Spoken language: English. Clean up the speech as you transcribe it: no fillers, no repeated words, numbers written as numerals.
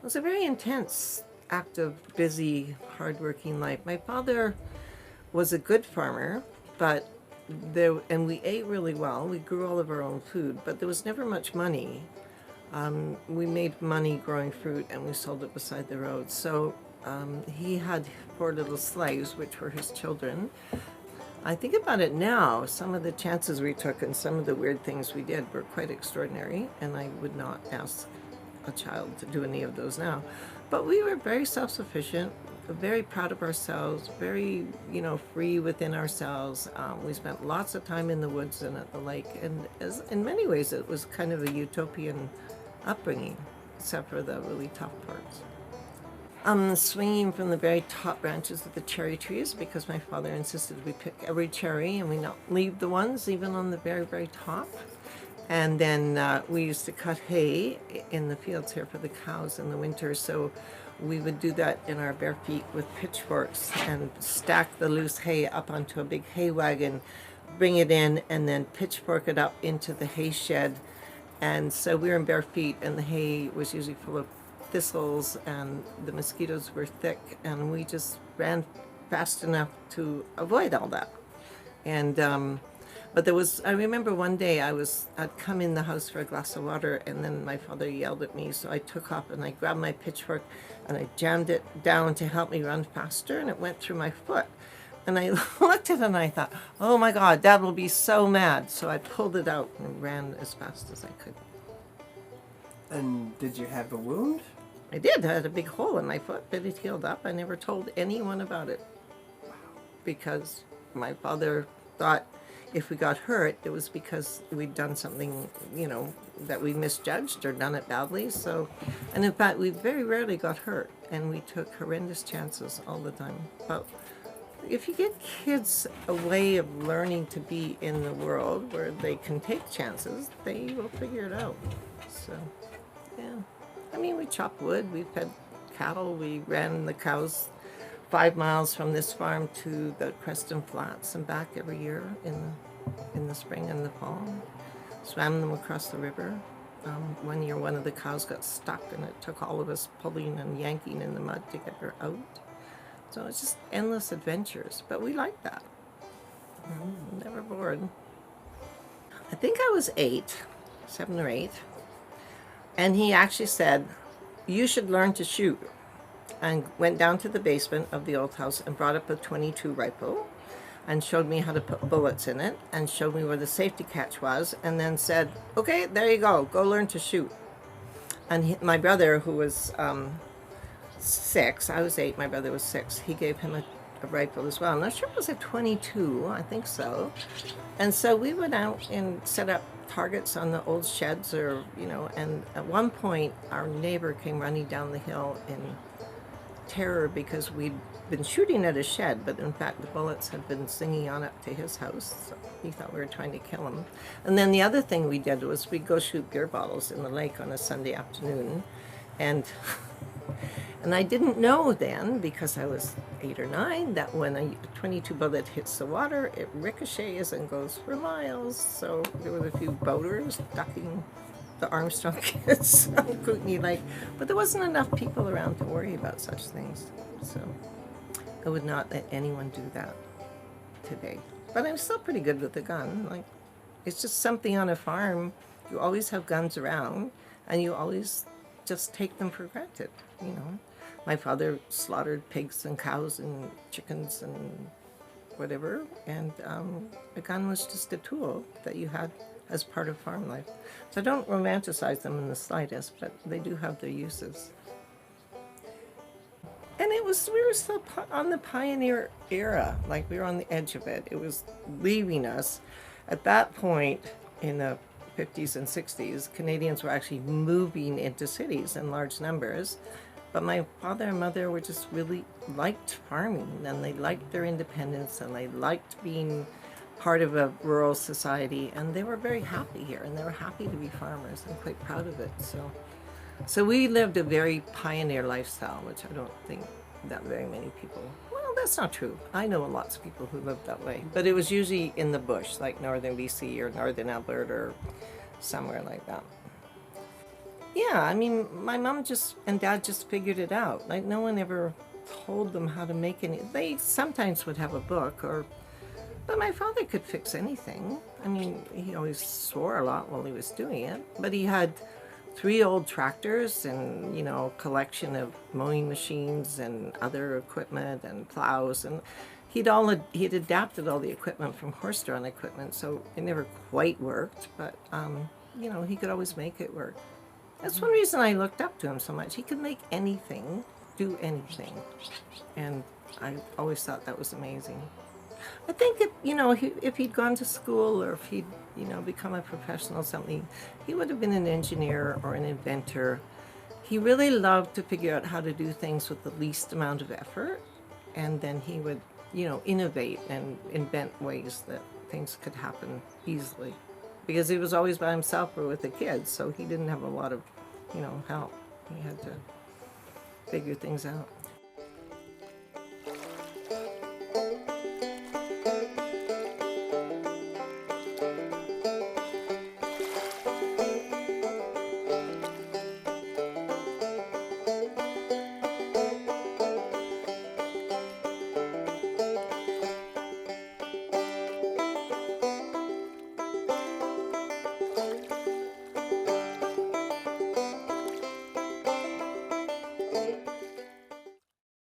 was a very intense, active, busy, hardworking life. My father was a good farmer, but and we ate really well. We grew all of our own food, but there was never much money. We made money growing fruit and we sold it beside the road. So he had 4 little slaves, which were his children. I think about it now, some of the chances we took and some of the weird things we did were quite extraordinary, and I would not ask a child to do any of those now. But we were very self-sufficient, very proud of ourselves, very, free within ourselves. We spent lots of time in the woods and at the lake, and in many ways it was kind of a utopian upbringing, except for the really tough parts. Swinging from the very top branches of the cherry trees, because my father insisted we pick every cherry and we not leave the ones even on the very, very top. And then we used to cut hay in the fields here for the cows in the winter, so we would do that in our bare feet with pitchforks and stack the loose hay up onto a big hay wagon, bring it in, and then pitchfork it up into the hay shed. And so we were in bare feet, and the hay was usually full of thistles, and the mosquitoes were thick, and we just ran fast enough to avoid all that. And but I remember one day I'd come in the house for a glass of water, and then my father yelled at me, so I took off and I grabbed my pitchfork and I jammed it down to help me run faster, and it went through my foot. And I looked at it and I thought, oh my God, Dad will be so mad. So I pulled it out and ran as fast as I could. And did you have a wound? I did. I had a big hole in my foot, but it healed up. I never told anyone about it because my father thought if we got hurt, it was because we'd done something, that we misjudged or done it badly. So, and in fact, we very rarely got hurt, and we took horrendous chances all the time. But if you get kids a way of learning to be in the world where they can take chances, they will figure it out. So, yeah. I mean, we chopped wood, we fed cattle, we ran the cows 5 miles from this farm to the Creston Flats and back every year in the spring and the fall. Swam them across the river. One year one of the cows got stuck, and it took all of us pulling and yanking in the mud to get her out. So it's just endless adventures, but we liked that. Never bored. I think I was 7 or 8. And he actually said, you should learn to shoot. And went down to the basement of the old house and brought up a .22 rifle and showed me how to put bullets in it and showed me where the safety catch was, and then said, okay, there you go learn to shoot. And my brother, who was 6, I was 8, my brother was 6, he gave him a rifle as well. I'm not sure it was a .22, I think so. And so we went out and set up targets on the old sheds, and at one point our neighbor came running down the hill in terror because we'd been shooting at a shed, but in fact the bullets had been singing on up to his house, so he thought we were trying to kill him. And then the other thing we did was we'd go shoot beer bottles in the lake on a Sunday afternoon, and I didn't know then, because I was 8 or 9, that when a .22 bullet hits the water, it ricochets and goes for miles. So there were a few boaters ducking the Armstrong kids on Kootenai Lake, but there wasn't enough people around to worry about such things. So I would not let anyone do that today. But I'm still pretty good with the gun. It's just something on a farm. You always have guns around, and you always just take them for granted, My father slaughtered pigs and cows and chickens and whatever, and a gun was just a tool that you had as part of farm life. So I don't romanticize them in the slightest, but they do have their uses. And we were still on the pioneer era, we were on the edge of it. It was leaving us. At that point in the 50s and 60s, Canadians were actually moving into cities in large numbers. But my father and mother were just really liked farming, and they liked their independence, and they liked being part of a rural society, and they were very happy here, and they were happy to be farmers and quite proud of it. So we lived a very pioneer lifestyle, which I don't think that very many people, well, that's not true. I know lots of people who lived that way, but it was usually in the bush, like northern BC or northern Alberta or somewhere like that. Yeah, I mean, my mom just and dad just figured it out. Like, no one ever told them how to make any. They sometimes would have a book, or but my father could fix anything. I mean, he always swore a lot while he was doing it, but he had three old tractors and, you know, a collection of mowing machines and other equipment and plows, and he'd adapted all the equipment from horse-drawn equipment, so it never quite worked, but you know, he could always make it work. That's one reason I looked up to him so much. He could make anything, do anything, and I always thought that was amazing. I think if, you know, if he'd gone to school, or if he'd, you know, become a professional or something, he would have been an engineer or an inventor. He really loved to figure out how to do things with the least amount of effort, and then he would, you know, innovate and invent ways that things could happen easily. Because he was always by himself or with the kids, so he didn't have a lot of, you know, help. He had to figure things out.